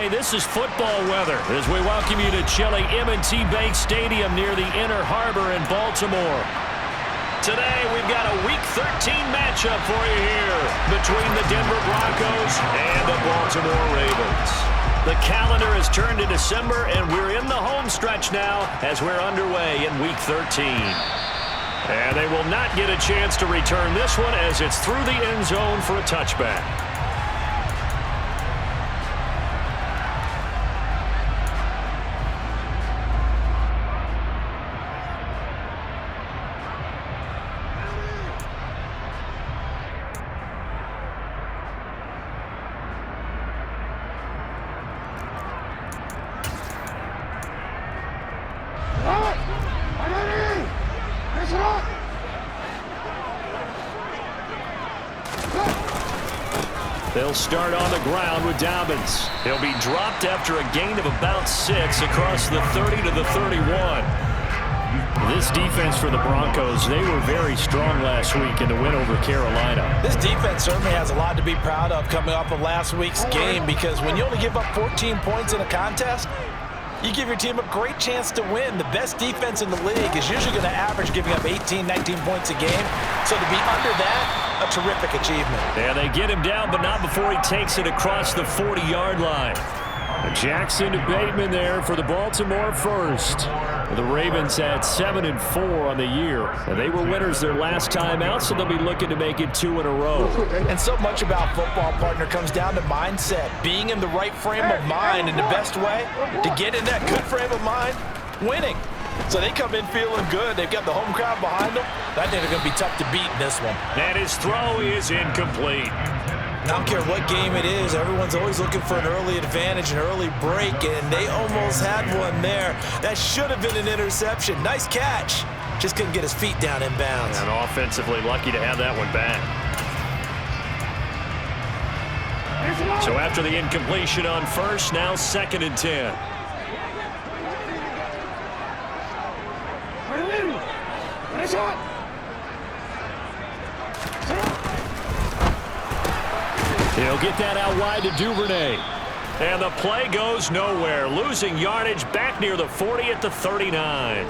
Hey, this is football weather as we welcome you to chilly M&T Bank Stadium near the Inner Harbor in Baltimore. Today, we've got a Week 13 matchup for you here between the Denver Broncos and the Baltimore Ravens. The calendar has turned to December, and we're in the home stretch now as we're underway in Week 13. And they will not get a chance to return this one as it's through the end zone for a touchback. They'll start on the ground with Dobbins. He'll be dropped after a gain of about 6 across the 30 to the 31. This defense for the Broncos, they were very strong last week in the win over Carolina. This defense certainly has a lot to be proud of coming off of last week's game, because when you only give up 14 points in a contest, you give your team a great chance to win. The best defense in the league is usually going to average giving up 18, 19 points a game. So to be under that, a terrific achievement. Yeah, they get him down, but not before he takes it across the 40-yard line. Jackson to Bateman there for the Baltimore first. The Ravens had 7-4 on the year. And they were winners their last time out, so they'll be looking to make it 2 in a row. And so much about football, partner, comes down to mindset. Being in the right frame of mind, and the best way to get in that good frame of mind, winning. So they come in feeling good. They've got the home crowd behind them. I think they're going to be tough to beat in this one. And his throw is incomplete. I don't care what game it is. Everyone's always looking for an early advantage, an early break, and they almost had one there. That should have been an interception. Nice catch. Just couldn't get his feet down in bounds. And offensively lucky to have that one back. So after the incompletion on first, now 2nd and 10. He'll get that out wide to Duvernay. And the play goes nowhere. Losing yardage back near the 40 at the 39.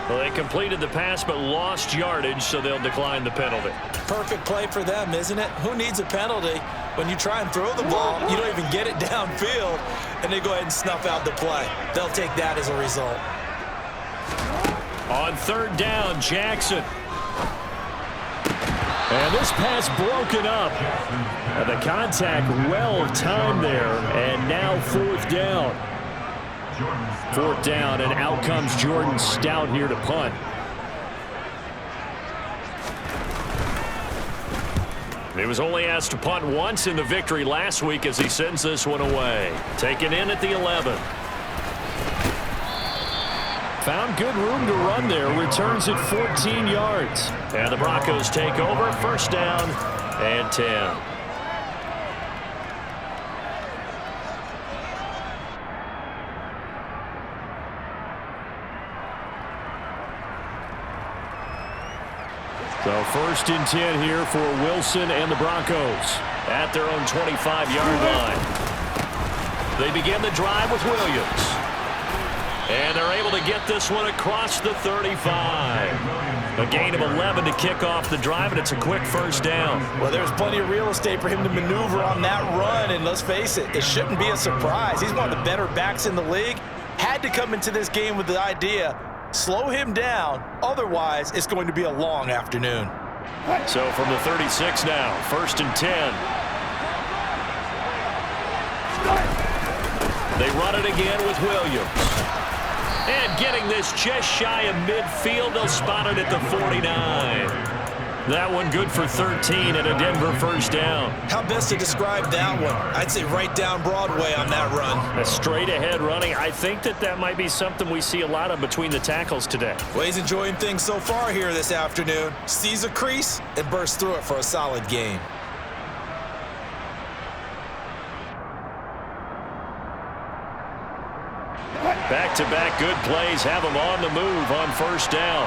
Well, they completed the pass but lost yardage, so they'll decline the penalty. Perfect play for them, isn't it? Who needs a penalty when you try and throw the ball, you don't even get it downfield, and they go ahead and snuff out the play. They'll take that as a result. On 3rd down, Jackson. And this pass broken up. And the contact well timed there. And now 4th down. 4th down, and out comes Jordan Stout here to punt. He was only asked to punt once in the victory last week as he sends this one away. Taken in at the 11. Found good room to run there. Returns it 14 yards. And the Broncos take over. 1st down and 10. So 1st and 10 here for Wilson and the Broncos at their own 25-yard line. They begin the drive with Williams. And they're able to get this one across the 35. A gain of 11 to kick off the drive, and it's a quick 1st down. Well, there's plenty of real estate for him to maneuver on that run, and let's face it, it shouldn't be a surprise. He's one of the better backs in the league. Had to come into this game with the idea, slow him down, otherwise it's going to be a long afternoon. So from the 36 now, 1st and 10. They run it again with Williams. And getting this just shy of midfield, they'll spot it at the 49. That one good for 13 and a Denver 1st down. How best to describe that one? I'd say right down Broadway on that run. A straight ahead running. I think that might be something we see a lot of between the tackles today. Well, he's enjoying things so far here this afternoon. Sees a crease and bursts through it for a solid gain. Back-to-back good plays have him on the move on 1st down.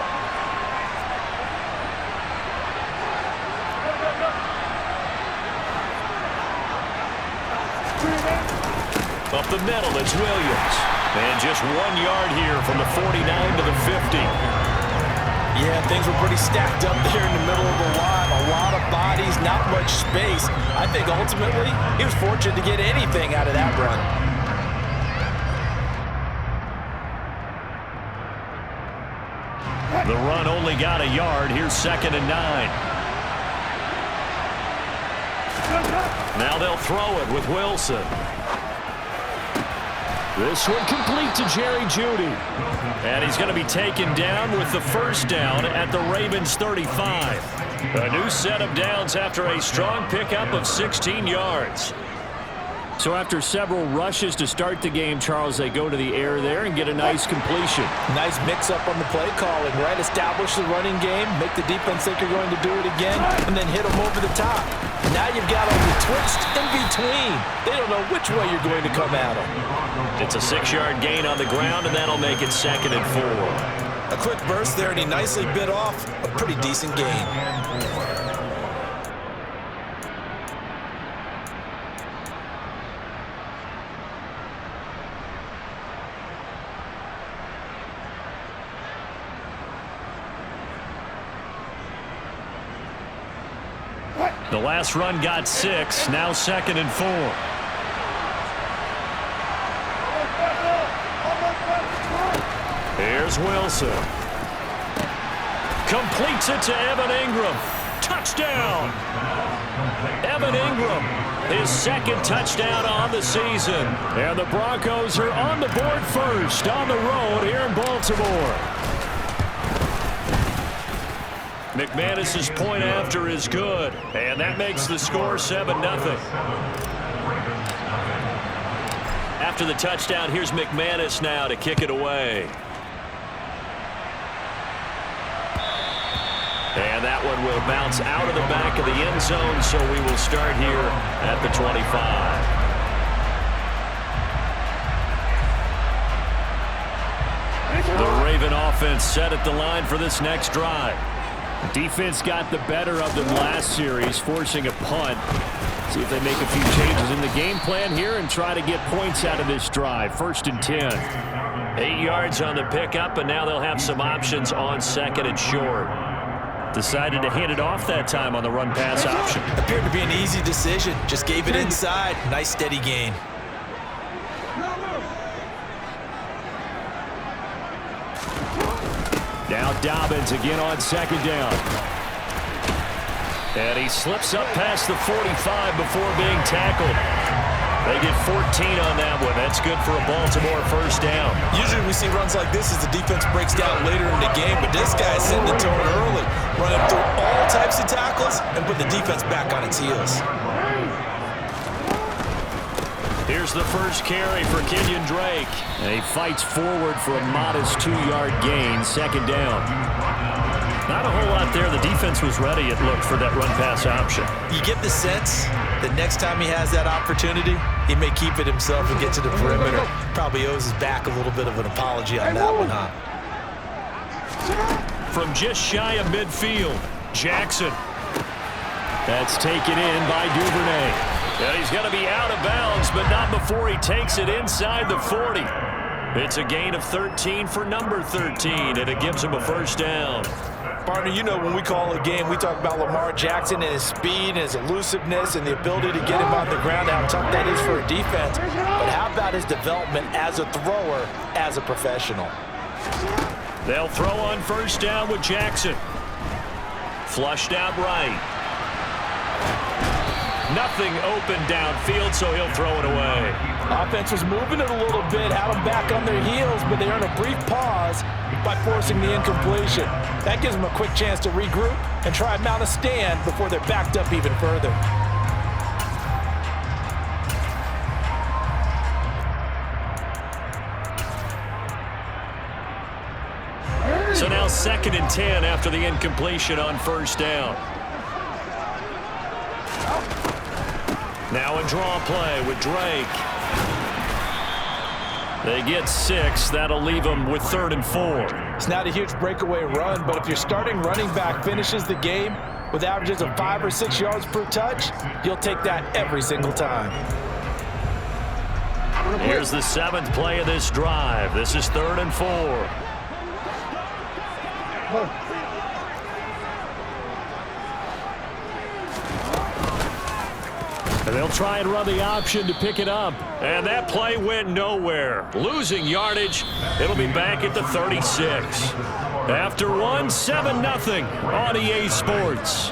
Up the middle, it's Williams. And just 1 yard here from the 49 to the 50. Yeah, things were pretty stacked up there in the middle of the line. A lot of bodies, not much space. I think ultimately he was fortunate to get anything out of that run. The run only got a yard. Here's 2nd and 9. Now they'll throw it with Wilson. This one complete to Jerry Jeudy. And he's going to be taken down with the first down at the Ravens 35. A new set of downs after a strong pickup of 16 yards. So after several rushes to start the game, Charles, they go to the air there and get a nice completion. Nice mix-up on the play calling, right? Establish the running game, make the defense think you're going to do it again, and then hit them over the top. Now you've got them the twist in between. They don't know which way you're going to come at them. It's a 6-yard gain on the ground, and that'll make it 2nd and 4. A quick burst there, and he nicely bit off a pretty decent gain. The last run got 6, now 2nd and 4. Here's Wilson. Completes it to Evan Ingram. Touchdown! Evan Ingram, his 2nd touchdown on the season. And the Broncos are on the board first on the road here in Baltimore. McManus's point after is good, and that makes the score 7-0. After the touchdown, here's McManus now to kick it away. And that one will bounce out of the back of the end zone, so we will start here at the 25. The Raven offense set at the line for this next drive. Defense got the better of them last series, forcing a punt. See if they make a few changes in the game plan here and try to get points out of this drive. 1st and 10. 8 yards on the pickup, and now they'll have some options on 2nd and short. Decided to hand it off that time on the run-pass option. Appeared to be an easy decision. Just gave it inside. Nice steady gain. Now Dobbins again on 2nd down. And he slips up past the 45 before being tackled. They get 14 on that one. That's good for a Baltimore first down. Usually we see runs like this as the defense breaks down later in the game, but this guy's setting the tone early, running through all types of tackles and put the defense back on its heels. Here's the first carry for Kenyon Drake. And he fights forward for a modest 2-yard gain, 2nd down. Not a whole lot there. The defense was ready, it looked, for that run-pass option. You get the sense that next time he has that opportunity, he may keep it himself and get to the perimeter. Probably owes his back a little bit of an apology on that one, huh? From just shy of midfield, Jackson. That's taken in by Duvernay. And he's going to be out of bounds, but not before he takes it inside the 40. It's a gain of 13 for number 13, and it gives him a first down. Partner, you know when we call a game, we talk about Lamar Jackson and his speed and his elusiveness and the ability to get him on the ground, how tough that is for a defense. But how about his development as a thrower, as a professional? They'll throw on first down with Jackson. Flushed out right. Nothing open downfield, so he'll throw it away. Offense was moving it a little bit, had them back on their heels, but they earned a brief pause by forcing the incompletion. That gives them a quick chance to regroup and try and mount a stand before they're backed up even further. So now 2nd and 10 after the incompletion on first down. Now a draw play with Drake. They get 6. That'll leave them with 3rd and 4. It's not a huge breakaway run, but if your starting running back finishes the game with averages of 5 or 6 yards per touch, you'll take that every single time. Here's the 7th play of this drive. This is 3rd and 4. And they'll try and run the option to pick it up. And that play went nowhere. Losing yardage. It'll be back at the 36. After one, 7-0 on EA Sports.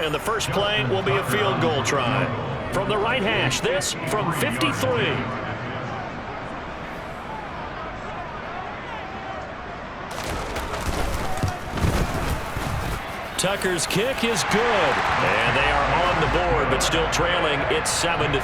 And the first play will be a field goal try. From the right hash, this from 53. Tucker's kick is good. And they are on the board, but still trailing. It's 7-3.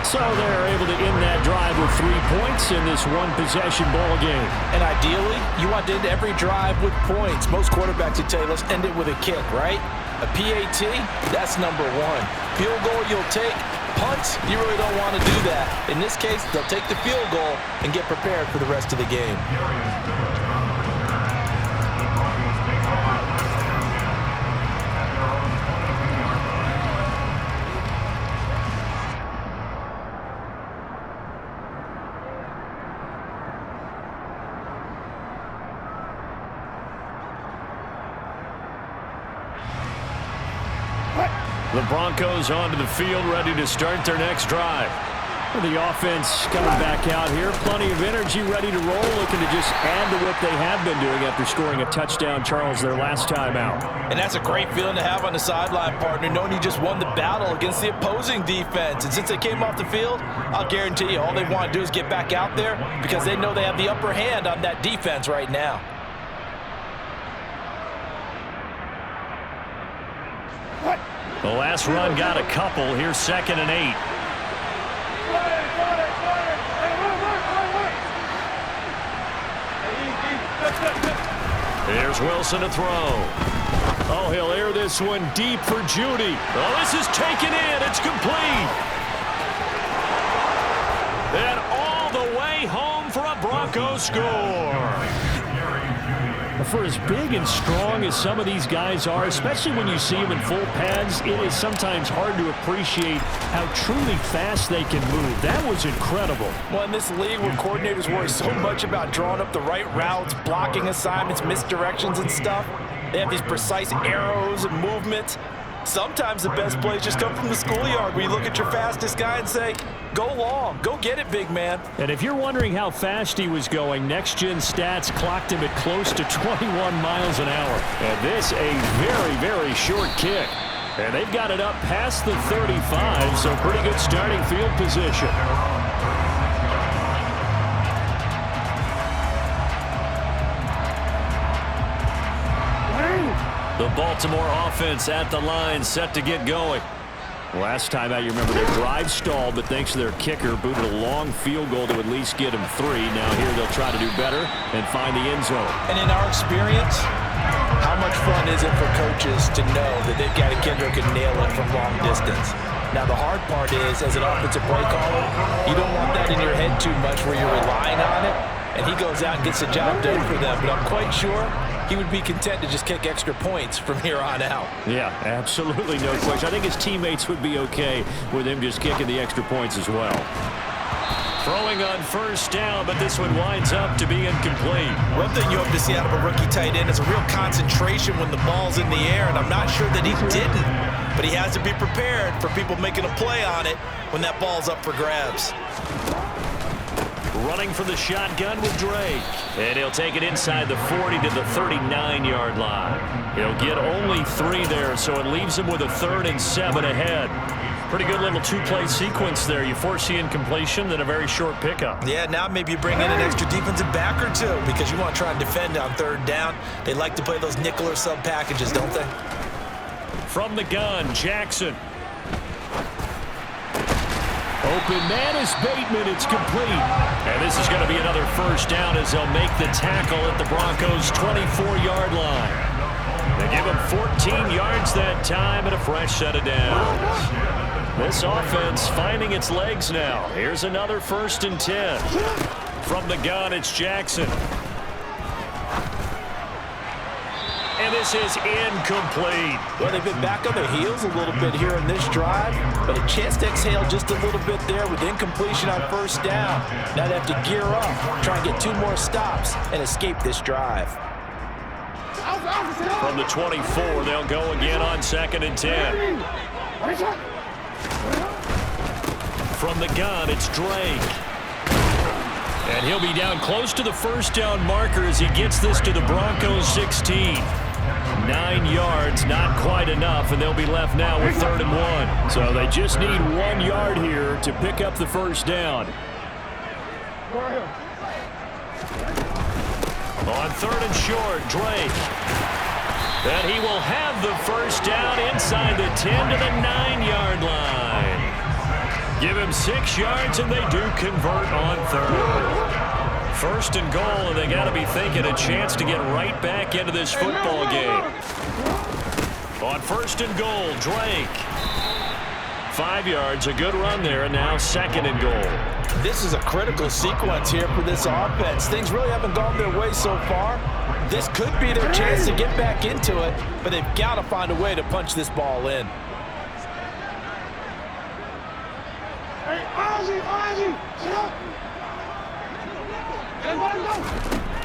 So they're able to end that drive with 3 points in this one-possession ball game. And ideally, you want to end every drive with points. Most quarterbacks would tell you, let's end it with a kick, right? A PAT, that's number 1. Field goal you'll take. Punts, you really don't want to do that. In this case, they'll take the field goal and get prepared for the rest of the game. The Broncos onto the field, ready to start their next drive. The offense coming back out here. Plenty of energy, ready to roll, looking to just add to what they have been doing after scoring a touchdown, Charles, their last time out. And that's a great feeling to have on the sideline, partner, knowing you just won the battle against the opposing defense. And since they came off the field, I'll guarantee you all they want to do is get back out there because they know they have the upper hand on that defense right now. The last run got a couple. Here's 2nd and 8. Here's Wilson to throw. Oh, he'll air this one deep for Judy. Oh, this is taken in. It's complete. And all the way home for a Broncos score. For as big and strong as some of these guys are, especially when you see them in full pads, it is sometimes hard to appreciate how truly fast they can move. That was incredible. Well, in this league where coordinators worry so much about drawing up the right routes, blocking assignments, misdirections and stuff, they have these precise arrows and movements. Sometimes the best plays just come from the schoolyard where you look at your fastest guy and say, go long, go get it, big man. And if you're wondering how fast he was going, next-gen stats clocked him at close to 21 miles an hour. And this a very, very short kick. And they've got it up past the 35, so pretty good starting field position. The Baltimore offense at the line, set to get going. Last time out, you remember their drive stalled, but thanks to their kicker, booted a long field goal to at least get them 3. Now here they'll try to do better and find the end zone. And in our experience, how much fun is it for coaches to know that they've got a kicker who can nail it from long distance? Now the hard part is, as an offensive play caller, you don't want that in your head too much where you're relying on it, and he goes out and gets the job done for them. But I'm quite sure he would be content to just kick extra points from here on out. Yeah, absolutely no question. I think his teammates would be okay with him just kicking the extra points as well. Throwing on first down, but this one winds up to be incomplete. One thing you hope to see out of a rookie tight end is a real concentration when the ball's in the air, and I'm not sure that he didn't. But he has to be prepared for people making a play on it when that ball's up for grabs. Running for the shotgun with Drake. And he'll take it inside the 40 to the 39-yard line. He'll get only 3 there, so it leaves him with a 3rd and 7 ahead. Pretty good little 2-play sequence there. You force the incompletion, then a very short pickup. Yeah, now maybe you bring in an extra defensive back or 2 because you want to try and defend on 3rd down. They like to play those nickel or sub packages, don't they? From the gun, Jackson. Open man is Bateman. It's complete. And this is going to be another first down as they'll make the tackle at the Broncos' 24-yard line. They give him 14 yards that time and a fresh set of downs. This offense finding its legs now. Here's another 1st and 10. From the gun, it's Jackson. And this is incomplete. Well, they've been back on their heels a little bit here in this drive, but a chance to exhale just a little bit there with incompletion on first down. Now they have to gear up, try and get 2 more stops, and escape this drive. From the 24, they'll go again on 2nd and 10. From the gun, it's Drake. And he'll be down close to the first down marker as he gets this to the Broncos 16. 9 yards, not quite enough, and they'll be left now with 3rd and 1. So they just need 1 yard here to pick up the first down. On 3rd and short, Drake. And he will have the first down inside the 10 to the 9-yard line. Give him 6 yards, and they do convert on 3rd. 1st and goal, and they got to be thinking a chance to get right back into this football game. On 1st and goal, Drake. 5 yards, a good run there, and now 2nd and goal. This is a critical sequence here for this offense. Things really haven't gone their way so far. This could be their chance to get back into it, but they've got to find a way to punch this ball in.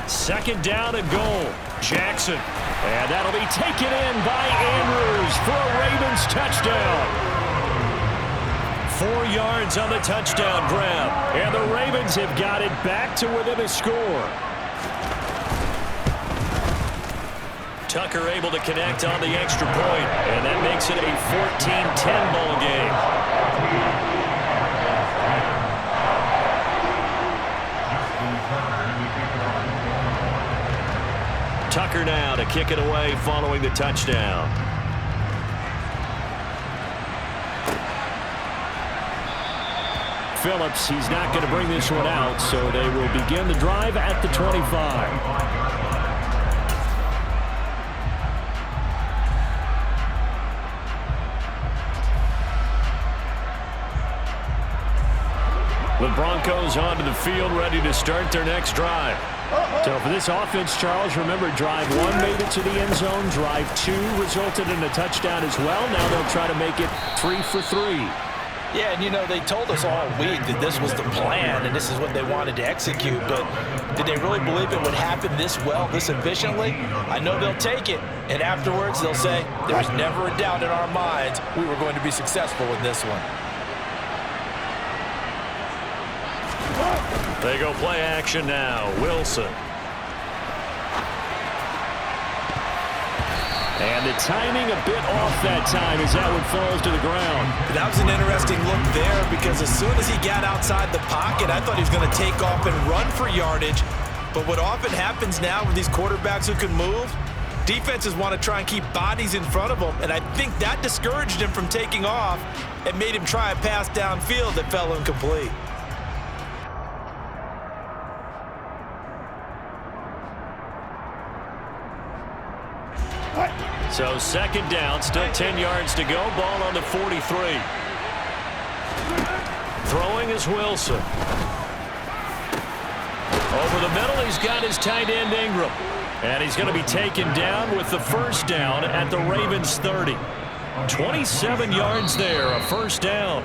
Second down and goal. Jackson. And that'll be taken in by Andrews for a Ravens touchdown. 4 yards on the touchdown grab. And the Ravens have got it back to within a score. Tucker able to connect on the extra point, and that makes it a 14-10 ball game. Tucker now to kick it away following the touchdown. Phillips, he's not going to bring this one out, so they will begin the drive at the 25. The Broncos onto the field, ready to start their next drive. So for this offense, Charles, remember, drive 1 made it to the end zone. Drive 2 resulted in a touchdown as well. Now they'll try to make it 3 for 3. Yeah, and you know, they told us all week that this was the plan and this is what they wanted to execute, but did they really believe it would happen this well, this efficiently? I know they'll take it, and afterwards they'll say, there was never a doubt in our minds we were going to be successful in this one. They go play action now. Wilson. And the timing a bit off that time as that one falls to the ground. That was an interesting look there because as soon as he got outside the pocket, I thought he was going to take off and run for yardage. But what often happens now with these quarterbacks who can move, defenses want to try and keep bodies in front of them, and I think that discouraged him from taking off and made him try a pass downfield that fell incomplete. So 2nd down, still 10 yards to go. Ball on the 43. Throwing is Wilson. Over the middle, he's got his tight end Ingram. And he's going to be taken down with the first down at the Ravens 30. 27 yards there, a first down.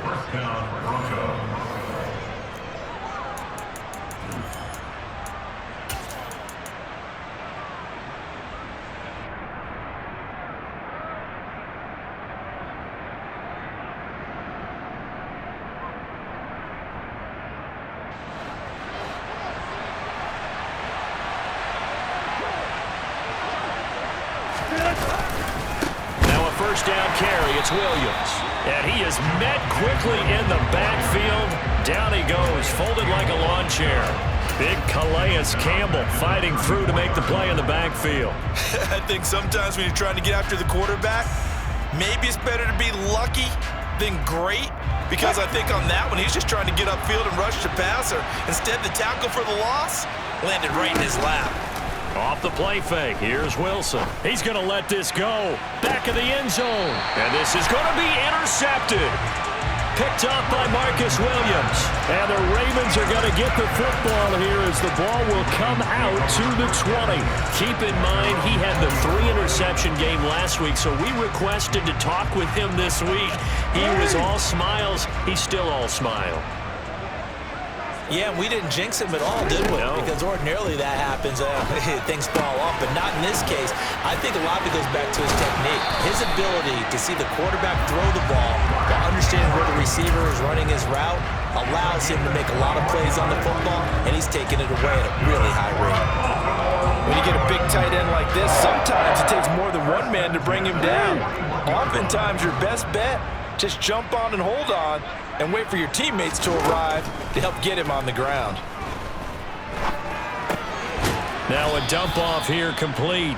First down carry, it's Williams. And he is met quickly in the backfield. Down he goes, folded like a lawn chair. Big Calais Campbell fighting through to make the play in the backfield. I think sometimes when you're trying to get after the quarterback, maybe it's better to be lucky than great, because I think on that one, he's just trying to get upfield and rush the passer. Instead, the tackle for the loss landed right in his lap. Off the play fake, here's Wilson. He's going to let this go. Back of the end zone. And this is going to be intercepted. Picked off by Marcus Williams. And the Ravens are going to get the football here as the ball will come out to the 20. Keep in mind, he had the 3-interception game last week, so we requested to talk with him this week. He was all smiles. He's still all smile. Yeah, we didn't jinx him at all, did we? No. Because ordinarily that happens, things fall off, but not in this case. I think a lot of it goes back to his technique. His ability to see the quarterback throw the ball while understanding where the receiver is running his route allows him to make a lot of plays on the football, and he's taking it away at a really high rate. When you get a big tight end like this, sometimes it takes more than one man to bring him down. Oftentimes, your best bet, just jump on and hold on and wait for your teammates to arrive to help get him on the ground. Now a dump off here complete.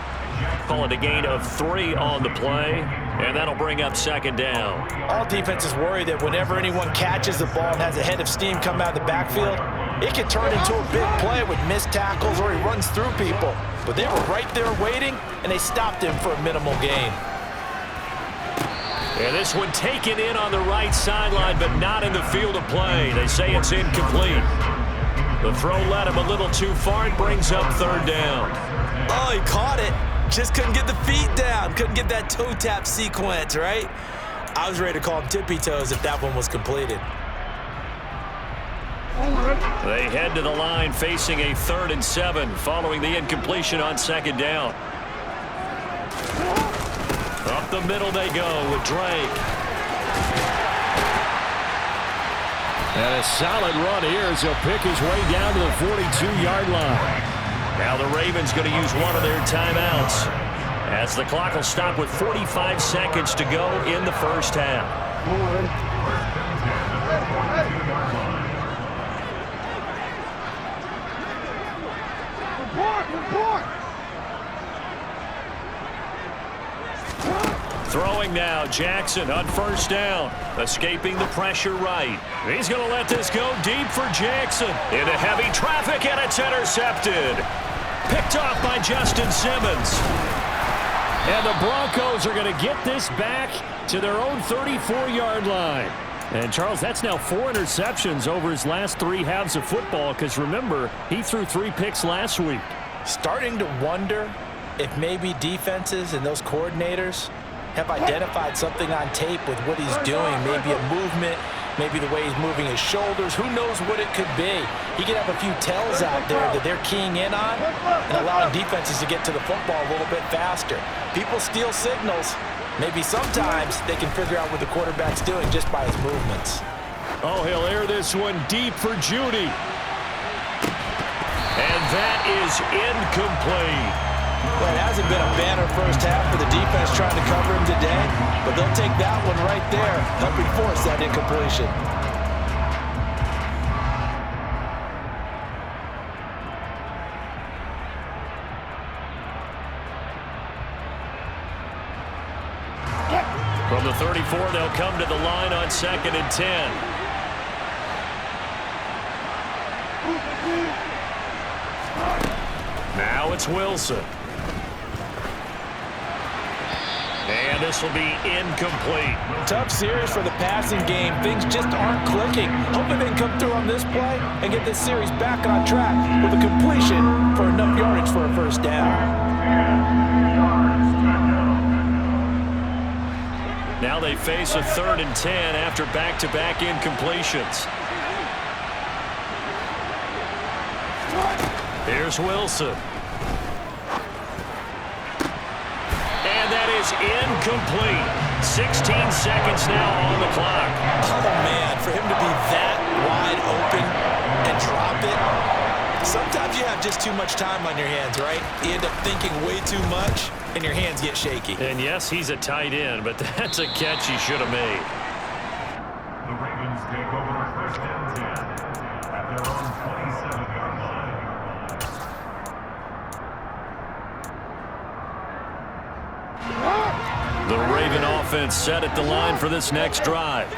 Call it a gain of 3 on the play, and that'll bring up second down. All defenses worry that whenever anyone catches the ball and has a head of steam come out of the backfield, it can turn into a big play with missed tackles or he runs through people. But they were right there waiting, and they stopped him for a minimal gain. And this one taken in on the right sideline, but not in the field of play. They say it's incomplete. The throw led him a little too far and brings up third down. Oh, he caught it. Just couldn't get the feet down. Couldn't get that toe tap sequence, right? I was ready to call him tippy toes if that one was completed. They head to the line facing a 3rd and 7 following the incompletion on second down. Up the middle they go with Drake. And a solid run here as he'll pick his way down to the 42-yard line. Now the Ravens going to use one of their timeouts as the clock will stop with 45 seconds to go in the first half. Throwing now, Jackson on first down. Escaping the pressure right. He's going to let this go deep for Jackson. Into heavy traffic, and it's intercepted. Picked off by Justin Simmons. And the Broncos are going to get this back to their own 34-yard line. And, Charles, that's now 4 interceptions over his last 3 halves of football because, remember, he threw 3 picks last week. Starting to wonder if maybe defenses and those coordinators have identified something on tape with what he's doing. Maybe a movement, maybe the way he's moving his shoulders. Who knows what it could be? He could have a few tells out there that they're keying in on and allowing defenses to get to the football a little bit faster. People steal signals. Maybe sometimes they can figure out what the quarterback's doing just by his movements. Oh, he'll air this one deep for Judy. And that is incomplete. Well, it hasn't been a banner first half for the defense trying to cover him today, but they'll take that one right there, helping force that incompletion. From the 34, they'll come to the line on 2nd and 10. Now it's Wilson. And this will be incomplete. Tough series for the passing game. Things just aren't clicking. Hoping they can come through on this play and get this series back on track with a completion for enough yardage for a first down. Now they face a 3rd and 10 after back-to-back incompletions. Here's Wilson. And that is incomplete. 16 seconds now on the clock. Oh, man, for him to be that wide open and drop it. Sometimes you have just too much time on your hands, right? You end up thinking way too much, and your hands get shaky. And yes, he's a tight end, but that's a catch he should have made. The Ravens take over first and 10 at their own 27-yard line. The Raven offense set at the line for this next drive.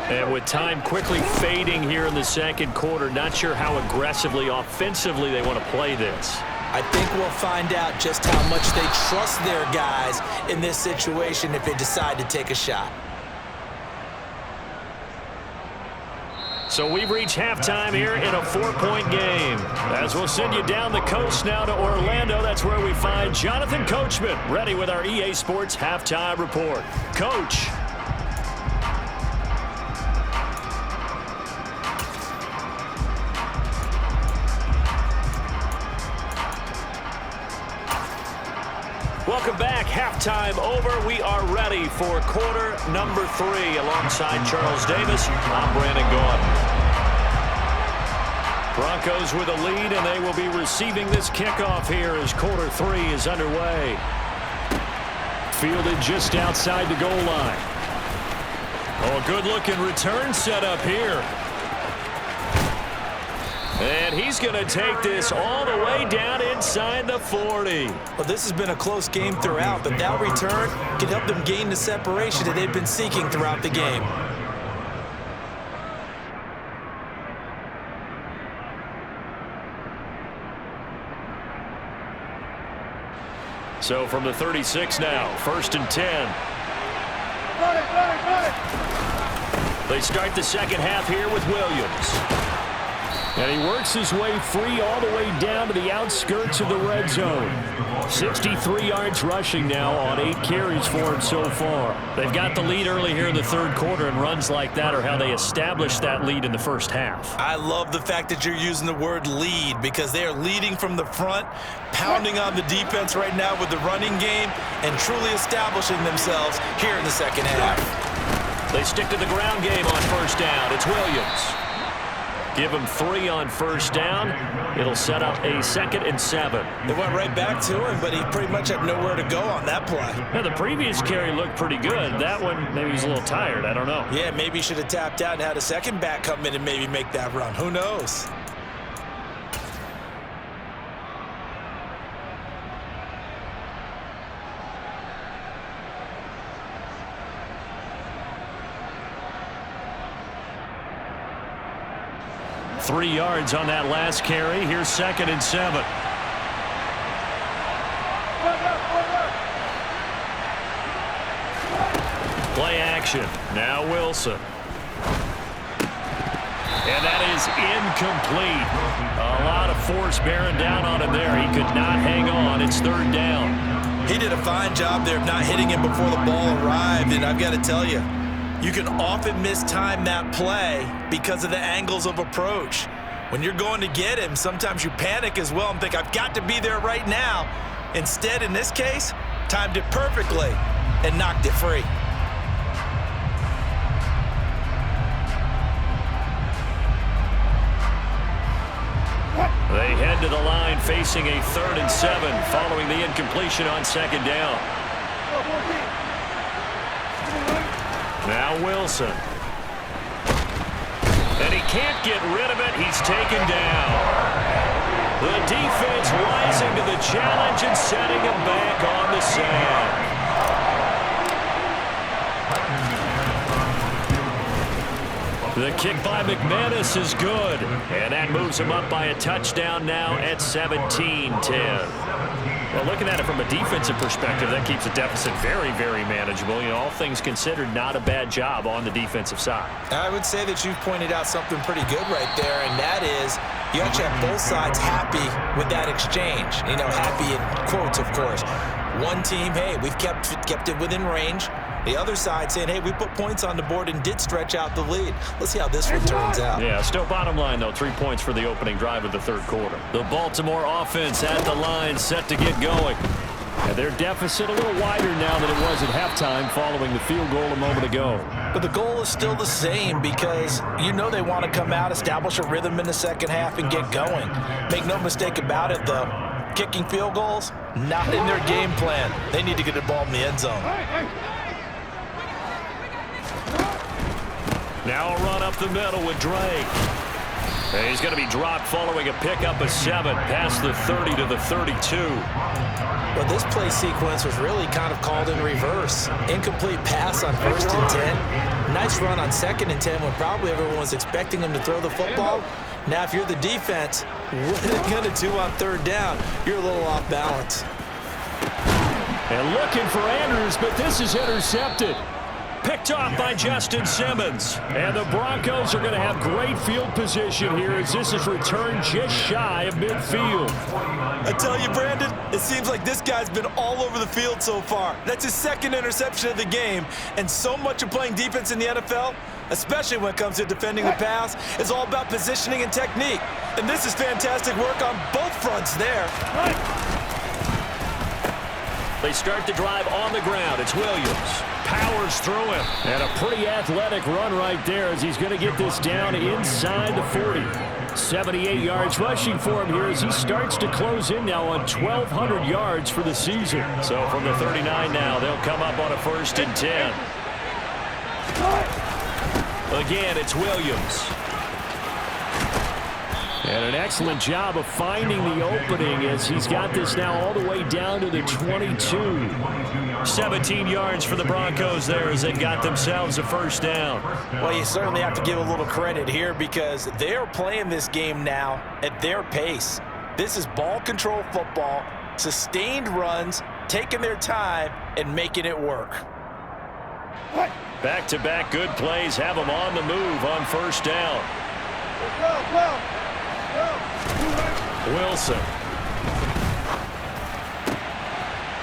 And with time quickly fading here in the second quarter, not sure how aggressively, offensively they want to play this. I think we'll find out just how much they trust their guys in this situation if they decide to take a shot. So we've reached halftime here in a 4-point game. As we'll send you down the coast now to Orlando, that's where we find Jonathan Coachman, ready with our EA Sports Halftime Report. Coach. Welcome back. Halftime over. We are ready for quarter number 3. Alongside Charles Davis, I'm Brandon Gaudin. Broncos with a lead, and they will be receiving this kickoff here as quarter 3 is underway. Fielded just outside the goal line. Oh, good-looking return set up here. And he's going to take this all the way down inside the 40. Well, this has been a close game throughout, but that return can help them gain the separation that they've been seeking throughout the game. So from the 36 now, 1st and 10. They start the second half here with Williams. And he works his way free all the way down to the outskirts of the red zone. 63 yards rushing now on 8 carries for him so far. They've got the lead early here in the third quarter, and runs like that are how they established that lead in the first half. I love the fact that you're using the word lead, because they are leading from the front, pounding on the defense right now with the running game, and truly establishing themselves here in the second half. They stick to the ground game on first down. It's Williams. Give him 3 on first down. It'll set up a 2nd and 7. They went right back to him, but he pretty much had nowhere to go on that play. Yeah, the previous carry looked pretty good. That one, maybe he's a little tired. I don't know. Yeah, maybe he should have tapped out and had a second back come in and maybe make that run. Who knows? Three yards on that last carry. Here's 2nd and 7. Play action. Now Wilson. And that is incomplete. A lot of force bearing down on him there. He could not hang on. It's 3rd down. He did a fine job there of not hitting him before the ball arrived, and I've got to tell you, you can often mistime that play because of the angles of approach. When you're going to get him, sometimes you panic as well and think, I've got to be there right now. Instead, in this case, timed it perfectly and knocked it free. They head to the line facing a 3rd and 7 following the incompletion on 2nd down. Now Wilson. And he can't get rid of it. He's taken down. The defense rising to the challenge and setting him back on the sand. The kick by McManus is good. And that moves him up by a touchdown now at 17-10. Well, looking at it from a defensive perspective, that keeps the deficit very, very manageable. You know, all things considered, not a bad job on the defensive side. I would say that you've pointed out something pretty good right there, and that is you actually have both sides happy with that exchange. You know, happy in quotes, of course. One team, hey, we've kept it within range. The other side saying, hey, we put points on the board and did stretch out the lead. Let's see how this one turns out. Yeah, still bottom line, though, 3 points for the opening drive of the third quarter. The Baltimore offense at the line, set to get going. And their deficit a little wider now than it was at halftime following the field goal a moment ago. But the goal is still the same, because you know they want to come out, establish a rhythm in the second half, and get going. Make no mistake about it, though. Kicking field goals, not in their game plan. They need to get the ball in the end zone. Now a run up the middle with Drake. And he's going to be dropped following a pickup of 7 past the 30 to the 32. Well, this play sequence was really kind of called in reverse. Incomplete pass on 1st and 10. Nice run on 2nd and 10 when probably everyone was expecting him to throw the football. Now, if you're the defense, what are they going to do on 3rd down? You're a little off balance. And looking for Andrews, but this is intercepted. Picked off by Justin Simmons. And the Broncos are going to have great field position here as this is returned just shy of midfield. I tell you, Brandon, it seems like this guy's been all over the field so far. That's his second interception of the game. And so much of playing defense in the NFL, especially when it comes to defending the pass, is all about positioning and technique. And this is fantastic work on both fronts there. They start the drive on the ground. It's Williams. Powers through him. And a pretty athletic run right there as he's going to get this down inside the 40. 78 yards rushing for him here as he starts to close in now on 1,200 yards for the season. So from the 39 now, they'll come up on a 1st and 10. Again, it's Williams. And an excellent job of finding the opening as he's got this now all the way down to the 22. 17 yards for the Broncos there as they got themselves a 1st down. Well, you certainly have to give a little credit here because they are playing this game now at their pace. This is ball control football, sustained runs, taking their time and making it work. Back-to-back good plays have them on the move on 1st down. Wilson.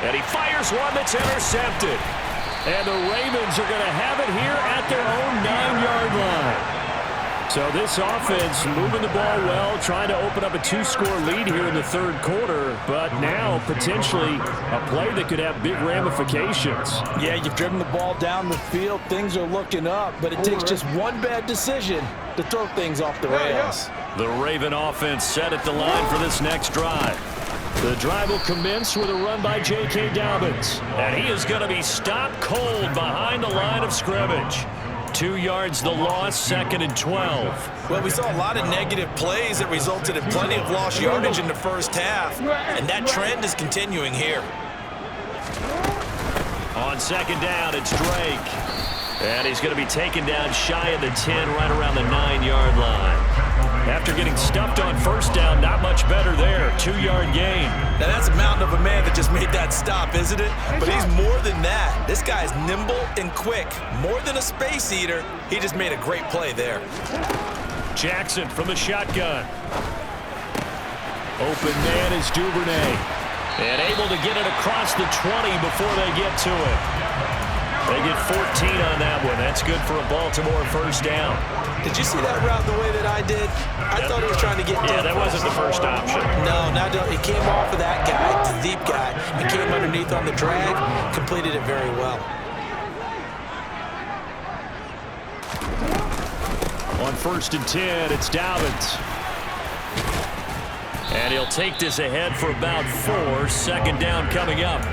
And he fires one that's intercepted. And the Ravens are going to have it here at their own 9-yard line. So this offense moving the ball well, trying to open up a 2-score lead here in the 3rd quarter, but now potentially a play that could have big ramifications. Yeah, you've driven the ball down the field. Things are looking up, but it takes just one bad decision to throw things off the rails. The Raven offense set at the line for this next drive. The drive will commence with a run by J.K. Dobbins. And he is going to be stopped cold behind the line of scrimmage. 2 yards the loss, 2nd and 12. Well, we saw a lot of negative plays that resulted in plenty of lost yardage in the 1st half. And that trend is continuing here. On 2nd down, it's Drake. And he's going to be taken down shy of the 10, right around the 9-yard line. After getting stuffed on 1st down, not much better there. 2-yard gain. Now, that's a mountain of a man that just made that stop, isn't it? But he's more than that. This guy's nimble and quick. More than a space eater, he just made a great play there. Jackson from the shotgun. Open man is Duvernay. And able to get it across the 20 before they get to it. They get 14 on that one. That's good for a Baltimore 1st down. Did you see that route the way that I did? I thought he was trying to get Yeah, that wasn't the first option. No, it came off of that guy, the deep guy. It came underneath on the drag, completed it very well. On 1st and 10, it's Dobbins. And he'll take this ahead for about 4. 2nd down coming up.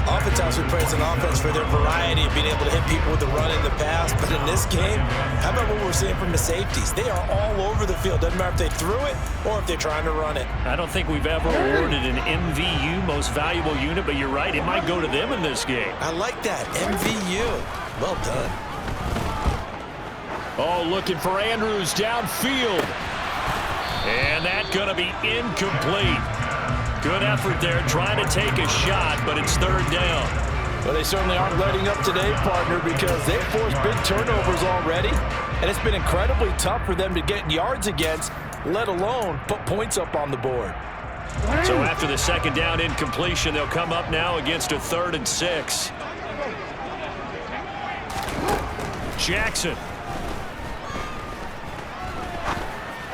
Oftentimes we praise an offense for their variety of being able to hit people with the run and the pass, but in this game, how about what we're seeing from the safeties? They are all over the field. Doesn't matter if they threw it or if they're trying to run it. I don't think we've ever awarded an MVU, most valuable unit, but you're right, it might go to them in this game. I like that, MVU. Well done. Oh, looking for Andrews downfield. And that's going to be incomplete. Good effort there, trying to take a shot, but it's 3rd down. Well, they certainly aren't letting up today, partner, because they've forced big turnovers already, and it's been incredibly tough for them to get yards against, let alone put points up on the board. So after the 2nd down incompletion, they'll come up now against a 3rd and 6. Jackson.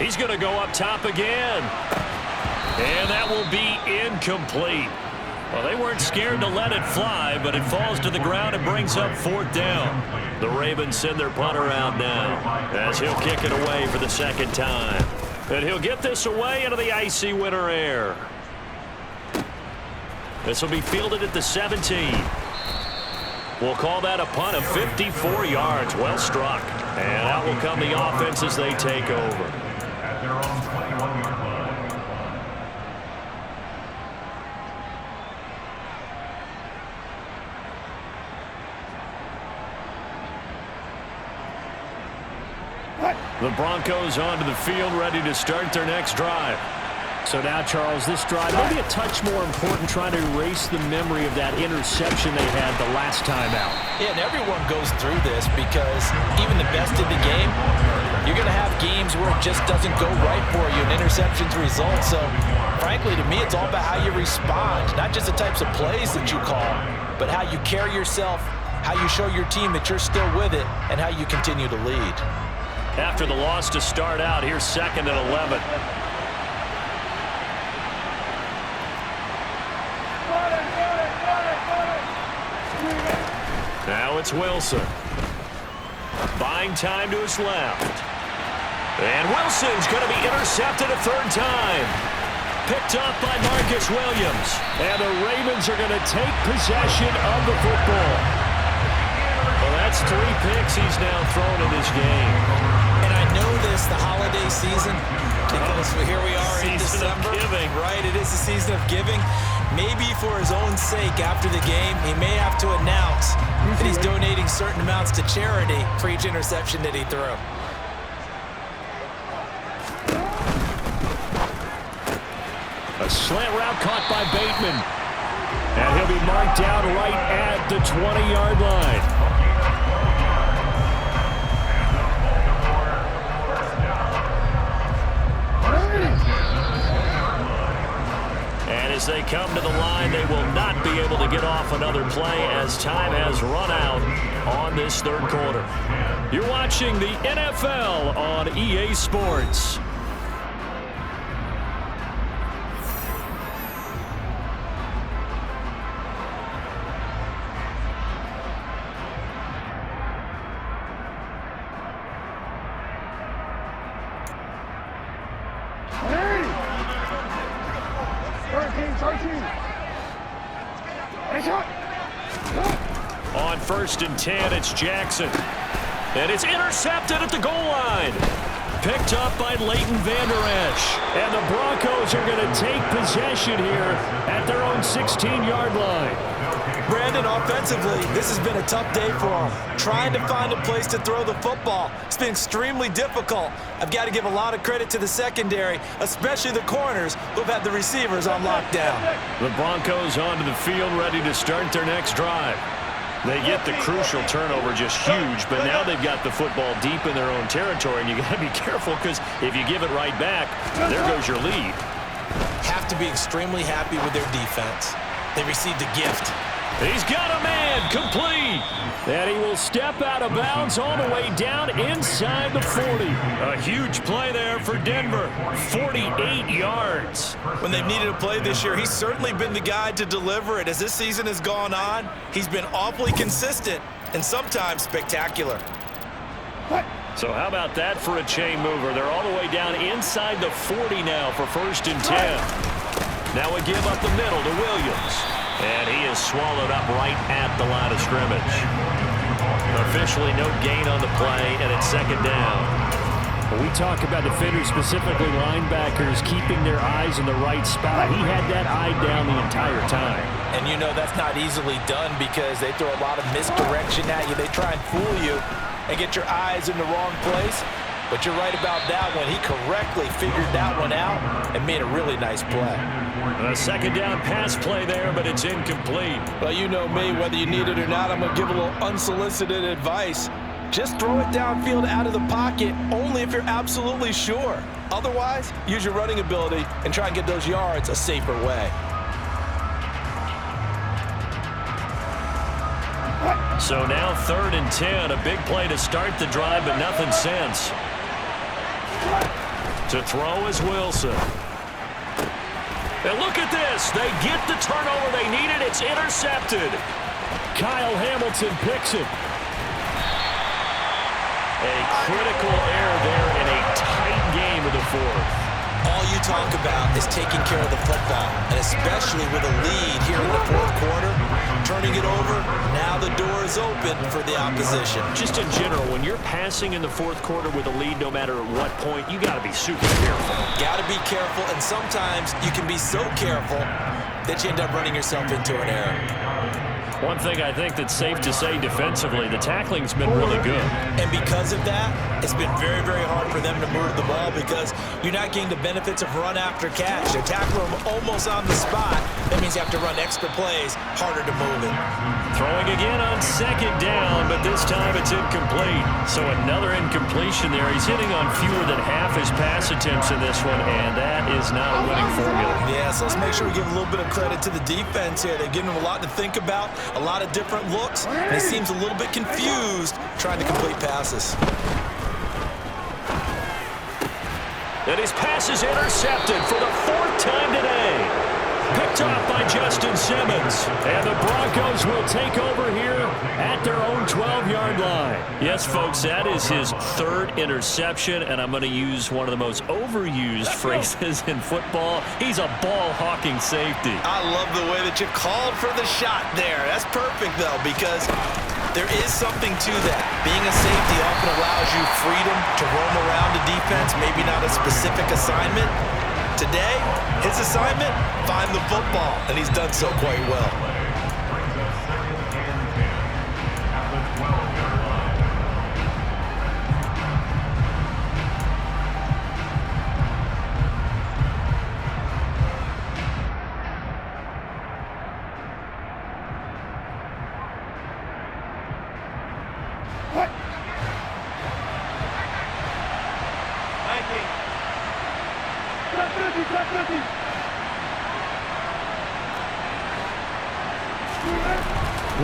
He's going to go up top again. And that will be incomplete. Well, they weren't scared to let it fly, but it falls to the ground and brings up 4th down. The Ravens send their punter out now as he'll kick it away for the 2nd time. And he'll get this away into the icy winter air. This will be fielded at the 17. We'll call that a punt of 54 yards. Well struck. And out will come the offense as they take over. At their own 21-yard line. The Broncos onto the field, ready to start their next drive. So now, Charles, this drive maybe a touch more important, trying to erase the memory of that interception they had the last time out. Yeah, and everyone goes through this because even the best in the game, you're going to have games where it just doesn't go right for you, and interceptions result. So, frankly, to me, it's all about how you respond, not just the types of plays that you call, but how you carry yourself, how you show your team that you're still with it, and how you continue to lead. After the loss to start out, here's 2nd and 11. Now it's Wilson. Buying time to his left. And Wilson's going to be intercepted a 3rd time. Picked up by Marcus Williams. And the Ravens are going to take possession of the football. Well, that's 3 picks he's now thrown in this game. And I know this, the holiday season, because here we are in December. Giving. Right, it is the season of giving. Maybe for his own sake after the game, he may have to announce that he's donating certain amounts to charity for each interception that he threw. A slant route caught by Bateman. And he'll be marked down right at the 20-yard line. And as they come to the line, they will not be able to get off another play as time has run out on this 3rd quarter. You're watching the NFL on EA Sports. On 1st and 10, it's Jackson. And it's intercepted at the goal line. Picked up by Leighton Vander Esch. And the Broncos are going to take possession here at their own 16-yard line. Brandon, offensively, this has been a tough day for him. Trying to find a place to throw the football. It's been extremely difficult. I've got to give a lot of credit to the secondary, especially the corners who've had the receivers on lockdown. The Broncos onto the field, ready to start their next drive. They get the crucial turnover, just huge, but now they've got the football deep in their own territory, and you got to be careful because if you give it right back, there goes your lead. Have to be extremely happy with their defense. They received a gift. He's got a man, complete. And he will step out of bounds all the way down inside the 40. A huge play there for Denver, 48 yards. When they've needed a play this year, he's certainly been the guy to deliver it. As this season has gone on, he's been awfully consistent and sometimes spectacular. So how about that for a chain mover? They're all the way down inside the 40 now for 1st and 10. Now we give up the middle to Williams. And he is swallowed up right at the line of scrimmage. Officially no gain on the play, and it's 2nd down. When we talk about defenders, specifically linebackers, keeping their eyes in the right spot, he had that eye down the entire time. And you know that's not easily done because they throw a lot of misdirection at you. They try and fool you and get your eyes in the wrong place. But you're right about that one. He correctly figured that one out and made a really nice play. A 2nd down pass play there, but it's incomplete. Well, you know me, whether you need it or not, I'm going to give a little unsolicited advice. Just throw it downfield out of the pocket only if you're absolutely sure. Otherwise, use your running ability and try and get those yards a safer way. So now 3rd and 10, a big play to start the drive, but nothing since. To throw is Wilson. And look at this. They get the turnover they needed. It's intercepted. Kyle Hamilton picks it. A critical error there in a tight game of the 4th. All you talk about is taking care of the football, and especially with a lead here in the 4th quarter, turning it over, now the door is open for the opposition. Just in general, when you're passing in the 4th quarter with a lead, no matter at what point, you got to be super careful. Got to be careful, and sometimes you can be so careful that you end up running yourself into an error. One thing I think that's safe to say defensively, the tackling's been really good. And because of that, it's been very, very hard for them to move the ball because you're not getting the benefits of run after catch. They're tackling them almost on the spot. That means you have to run extra plays, harder to move it. Throwing again on second down, but this time it's incomplete. So another incompletion there. He's hitting on fewer than half his pass attempts in this one, and that is not a winning formula. Yeah, so let's make sure we give a little bit of credit to the defense here. They've given him a lot to think about, a lot of different looks, and he seems a little bit confused trying to complete passes. And his pass is intercepted for the 4th time today. Picked off by Justin Simmons. And the Broncos will take over here at their own 12-yard line. Yes, folks, that is his 3rd interception, and I'm going to use one of the most overused phrases in football. He's a ball-hawking safety. I love the way that you called for the shot there. That's perfect, though, because there is something to that. Being a safety often allows you freedom to roam around the defense, maybe not a specific assignment. Today, his assignment, find the football, and he's done so quite well.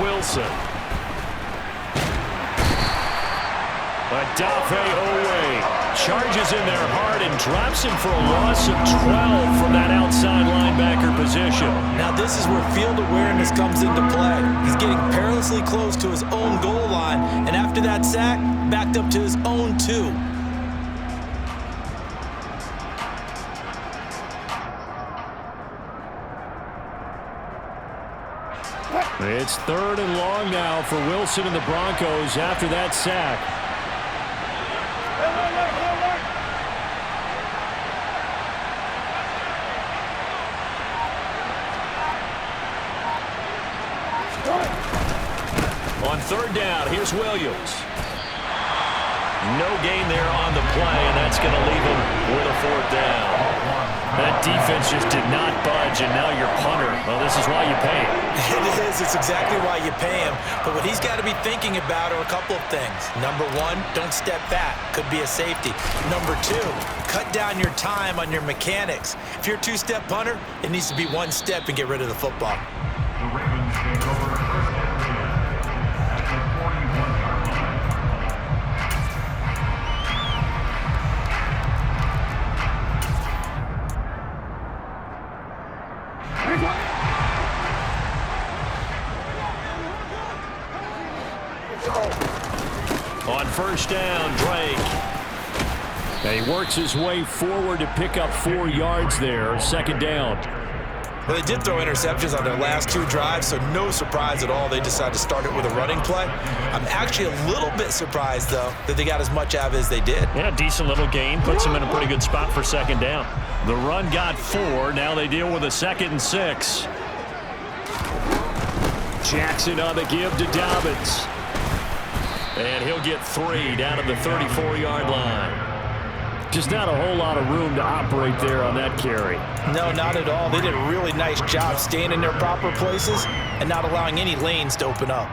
Wilson. Adafe Owe charges in there hard and drops him for a loss of 12 from that outside linebacker position. Now this is where field awareness comes into play. He's getting perilously close to his own goal line, and after that sack, backed up to his own 2. It's 3rd and long now for Wilson and the Broncos after that sack. On 3rd down, here's Williams. No gain there on the play, and that's going to leave him with a 4th down. That defense just did not budge, and now your punter. Well, this is why you pay him. It is. It's exactly why you pay him. But what he's got to be thinking about are a couple of things. Number 1, don't step back. Could be a safety. Number 2, cut down your time on your mechanics. If you're a 2-step punter, it needs to be 1 step and get rid of the football. The Ravens take over 1st and 10 at the 41-yard line. On 1st down, Drake. And he works his way forward to pick up 4 yards there. 2nd down. Well, they did throw interceptions on their last 2 drives, so no surprise at all they decided to start it with a running play. I'm actually a little bit surprised, though, that they got as much out of it as they did. Yeah, decent little gain. Puts them in a pretty good spot for 2nd down. The run got 4. Now they deal with a 2nd and 6. Jackson on the give to Dobbins. And he'll get 3 down to the 34-yard line. Just not a whole lot of room to operate there on that carry. No, not at all. They did a really nice job staying in their proper places and not allowing any lanes to open up.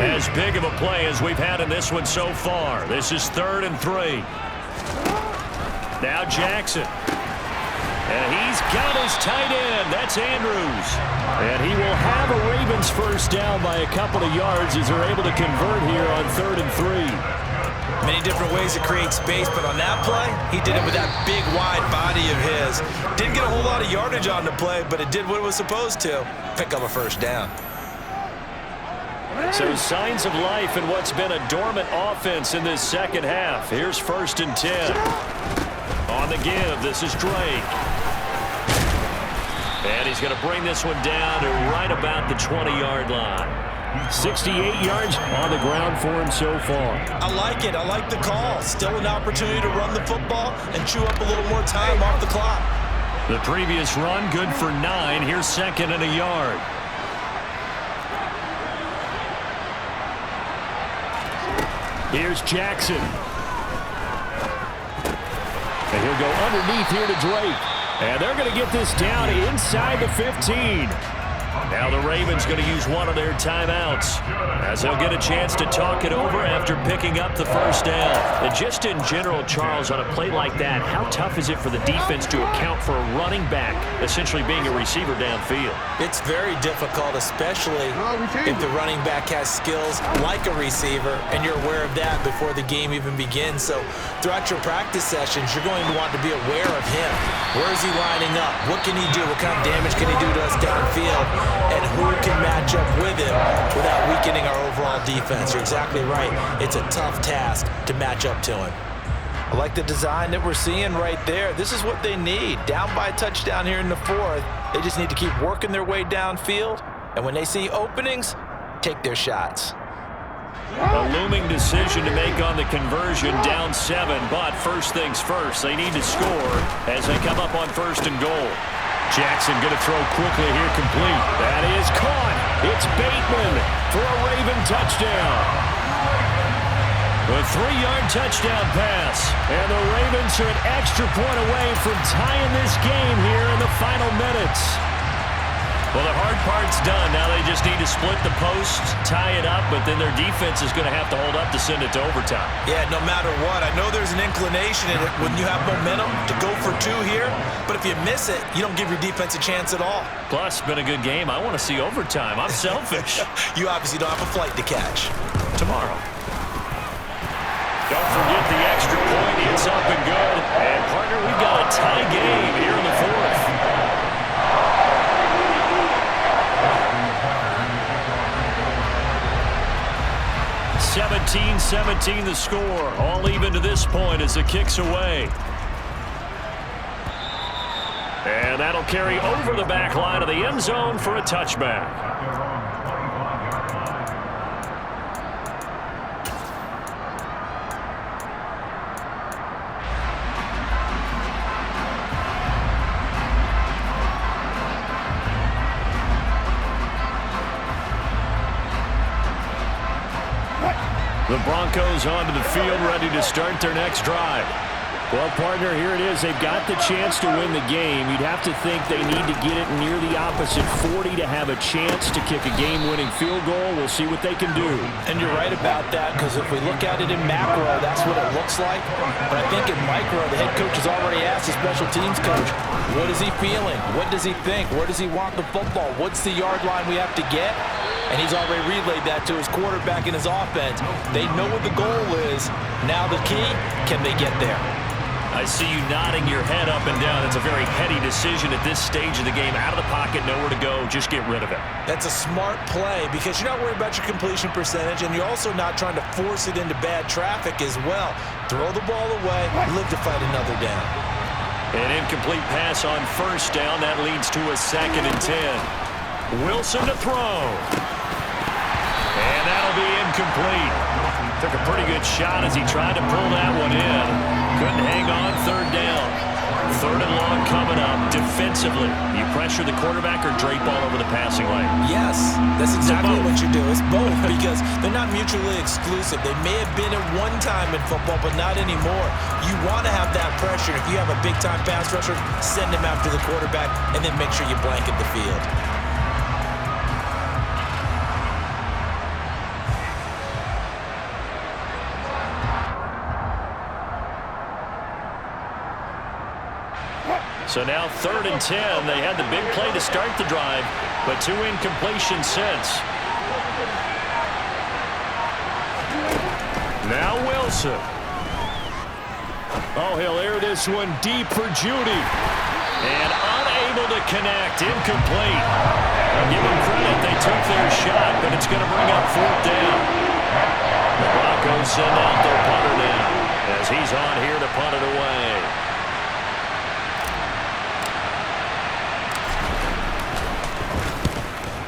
As big of a play as we've had in this one so far. This is 3rd and 3. Now Jackson. And he's got his tight end. That's Andrews. And he will have a Ravens 1st down by a couple of yards as they're able to convert here on 3rd and 3. Many different ways to create space, but on that play, he did it with that big, wide body of his. Didn't get a whole lot of yardage on the play, but it did what it was supposed to. Pick up a 1st down. So signs of life in what's been a dormant offense in this 2nd half. Here's 1st and 10. On the give, this is Drake. And he's going to bring this one down to right about the 20-yard line. 68 yards on the ground for him so far. I like it. I like the call. Still an opportunity to run the football and chew up a little more time off the clock. The previous run good for 9. Here's second and a yard. Here's Jackson. And he'll go underneath here to Drake. And they're going to get this down inside the 15. Now the Ravens going to use one of their timeouts as they'll get a chance to talk it over after picking up the first down. And just in general, Charles, on a play like that, how tough is it for the defense to account for a running back essentially being a receiver downfield? It's very difficult, especially if the running back has skills like a receiver, and you're aware of that before the game even begins. So throughout your practice sessions, you're going to want to be aware of him. Where is he lining up? What can he do? What kind of damage can he do to us downfield? And who can match up with him without weakening our overall defense? You're exactly right. It's a tough task to match up to him. I like the design that we're seeing right there. This is what they need. Down by a touchdown here in the 4th. They just need to keep working their way downfield. And when they see openings, take their shots. A looming decision to make on the conversion, down 7. But first things first, they need to score as they come up on 1st and goal. Jackson going to throw quickly here, complete. That is caught. It's Bateman for a Raven touchdown. A 3-yard touchdown pass. And the Ravens are an extra point away from tying this game here in the final minutes. Well, the hard part's done. Now they just need to split the post, tie it up, but then their defense is going to have to hold up to send it to overtime. Yeah, no matter what. I know there's an inclination in it when you have momentum to go for 2 here, but if you miss it, you don't give your defense a chance at all. Plus, been a good game. I want to see overtime. I'm selfish. You obviously don't have a flight to catch. Tomorrow. Don't forget the extra point. It's up and good. And, partner, we've got a tie game here in the 4th. 17-17 the score. All even to this point as the kick's away. And that'll carry over the back line of the end zone for a touchback. The Broncos onto the field, ready to start their next drive. Well, partner, here it is. They've got the chance to win the game. You'd have to think they need to get it near the opposite 40 to have a chance to kick a game-winning field goal. We'll see what they can do. And you're right about that, because if we look at it in macro, that's what it looks like. But I think in micro, the head coach has already asked the special teams coach, what is he feeling? What does he think? Where does he want the football? What's the yard line we have to get? And he's already relayed that to his quarterback and his offense. They know what the goal is. Now the key, can they get there? I see you nodding your head up and down. It's a very heady decision at this stage of the game. Out of the pocket, nowhere to go. Just get rid of it. That's a smart play because you're not worried about your completion percentage, and you're also not trying to force it into bad traffic as well. Throw the ball away, live to fight another down. An incomplete pass on first down. That leads to a 2nd and 10. Wilson to throw. And that'll be incomplete. Took a pretty good shot as he tried to pull that one in. Couldn't hang on 3rd down. 3rd and long coming up. Defensively, you pressure the quarterback or drape all over the passing lane? Yes, that's exactly what you do. It's both because they're not mutually exclusive. They may have been at one time in football, but not anymore. You want to have that pressure. If you have a big-time pass rusher, send him after the quarterback and then make sure you blanket the field. So now 3rd and 10. They had the big play to start the drive, but 2 incompletions since. Now Wilson. Oh, he'll air this one deep for Judy. And unable to connect. Incomplete. I'll give them credit. They took their shot, but it's going to bring up 4th down. The Broncos send out their punter now as he's on here to punt it away.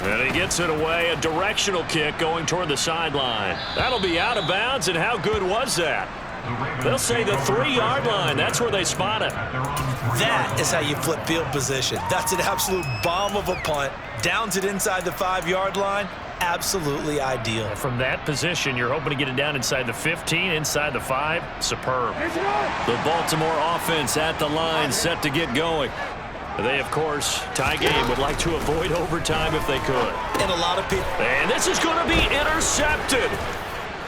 And he gets it away, a directional kick going toward the sideline. That'll be out of bounds, and how good was that? They'll say the 3-yard line. That's where they spot it. That is how you flip field position. That's an absolute bomb of a punt. Downs it inside the 5-yard line. Absolutely ideal. From that position, you're hoping to get it down inside the 15, inside the 5. Superb. The Baltimore offense at the line, set to get going. They, of course, tie game, would like to avoid overtime if they could. And a lot of people. And this is going to be intercepted.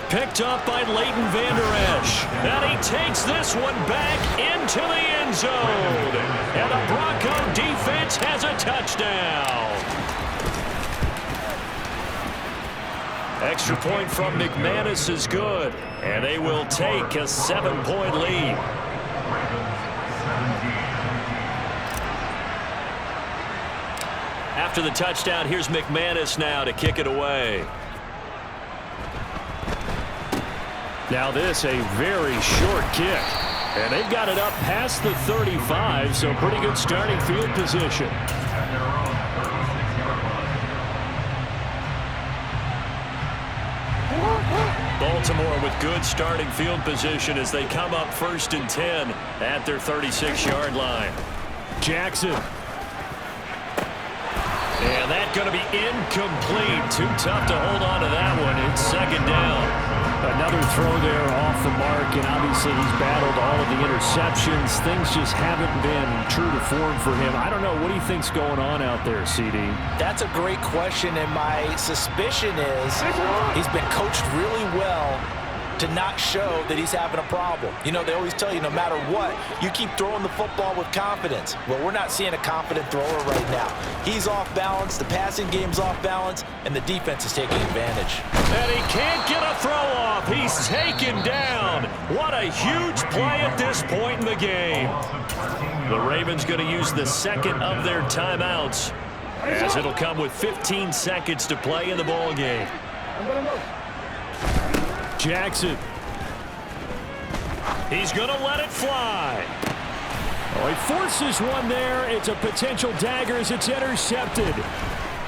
Picked up by Leighton Vander Esch. And he takes this one back into the end zone. And the Bronco defense has a touchdown. Extra point from McManus is good. And they will take a 7-point lead. After the touchdown, here's McManus now to kick it away. Now this, a very short kick. And they've got it up past the 35, so pretty good starting field position. Baltimore with good starting field position as they come up 1st and 10 at their 36-yard line. Jackson. And that's going to be incomplete. Too tough to hold on to that one. It's 2nd down. Another throw there off the mark, and obviously he's battled all of the interceptions. Things just haven't been true to form for him. I don't know. What do you think's going on out there, CD? That's a great question, and my suspicion is he's been coached really well to not show that he's having a problem. You know, they always tell you no matter what, you keep throwing the football with confidence. Well, we're not seeing a confident thrower right now. He's off balance, the passing game's off balance, and the defense is taking advantage. And he can't get a throw off. He's taken down. What a huge play at this point in the game. The Ravens going to use the 2nd of their timeouts, as it'll come with 15 seconds to play in the ball game. Jackson. He's going to let it fly. Oh, he forces one there. It's a potential dagger as it's intercepted.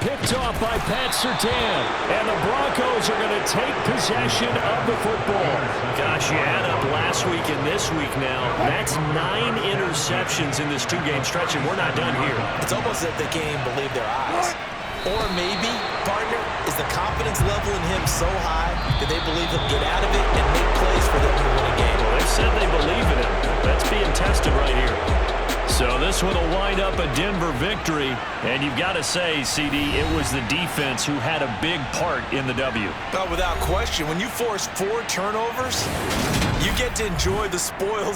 Picked off by Pat Surtain. And the Broncos are going to take possession of the football. Gosh, you add up last week and this week now. That's 9 interceptions in this 2-game stretch, and we're not done here. It's almost as if they can't even believe their eyes. Or maybe, partner, is the confidence level in him so high that they believe he'll get out of it and make plays for them to win a game. Well, they've said they believe in him. That's being tested right here. So this one will wind up a Denver victory. And you've got to say, CD, it was the defense who had a big part in the W. But without question, when you force 4 turnovers, you get to enjoy the spoils